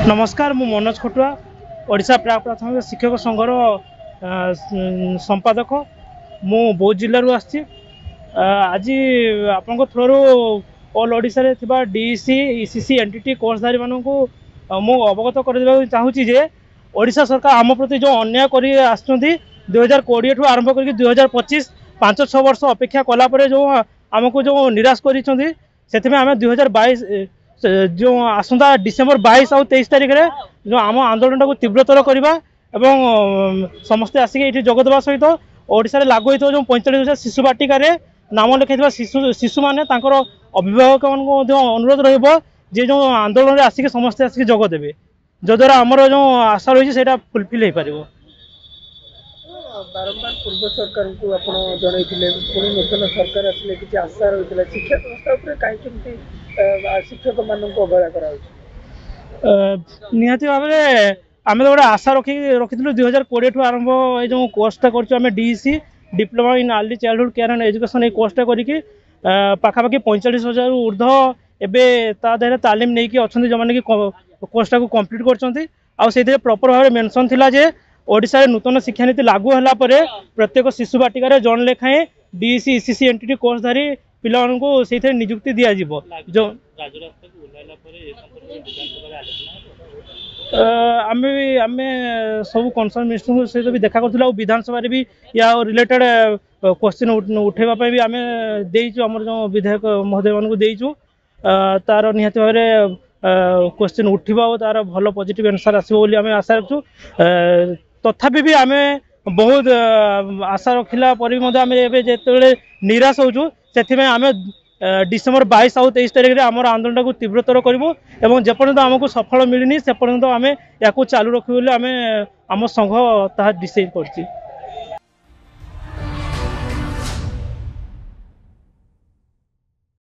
नमस्कार मु मनोज खटुआ ओडिशा प्राक प्राथमिक शिक्षक संघर संपादक मु बौद्ध जिलूर आसी आज आपण थ्रू ऑल ओडिशा रे थिबा डीसी ईसीसी एनटीटी कोर्सधारी मानू मु अवगत करवा चाहूँगी जे ओडिशा सरकार आम प्रति जो अन्याय कर 2020 ठू आरंभ कर 2025 5-6 वर्ष अपेक्षा कलापर जो आमको जो निराश कर आम 2022 जो आसंता डिसेम्बर 22 और 23 तारिख में जो आम आंदोलन को तीव्रतर करवा एवं समस्ते आसिक ये जोगदेवा सहित ओडिशा लागू होता जो 45,000 शिशु बाटिकार नाम लिखाई शिशु मैंने अभिभावक अनुरोध रे जो आंदोलन में आसिक समस्ते आसिक जोगदेवे जद्वारा आमर जो आशा रही है फुलफिल हो पार। बारंबार पूर्व सरकार को आप जनइले पुणी नूतन सरकार आसिले किसी आशा रही है शिक्षा व्यवस्था कहीं शिक्षक मान अवहेला कर निहाती भाव में आम तो गोटे आशा रखी 2020 ठू आरंभ ये जो कोर्सटा कर DC diploma in early childhood care and education ये कोर्सटा करके पाखापाखि 45,000 ऊर्ध एवं तालीम नहीं कि अच्छा जो मैंने कोर्सटा को कम्प्लीट कर प्रॉपर भाव मेंशन थिला जे ओडिशा नूतन शिक्षा नीति लागू होला परे प्रत्येक शिशु बाटिकार जन लेखाएं डीसी ईसीसी एनटीटी कोर्सधारी पिला से नियुक्ति दि जो आम सब कंसर्न मिनिस्टर सहित भी देखा करूँ विधानसभा भी या रिलेटेड क्वेश्चन उठेबापी भी आम देचु आम जो विधायक महोदय मानक देचु तार निहाती भाव में क्वेश्चन उठा और तार भल पॉजिटिव आंसर आसो आशा रखु तथापि भी आम बहुत आशा रखला आम जो निराश होचु से आम डिसेम्बर 22 और 23 तारिख में आम आंदोलन को तीव्रतर करूँ और जेपर्यंत आमको सफल मिलनी से पर्यंत आम या चालू रखू आम संघ ता डिसाइड कर।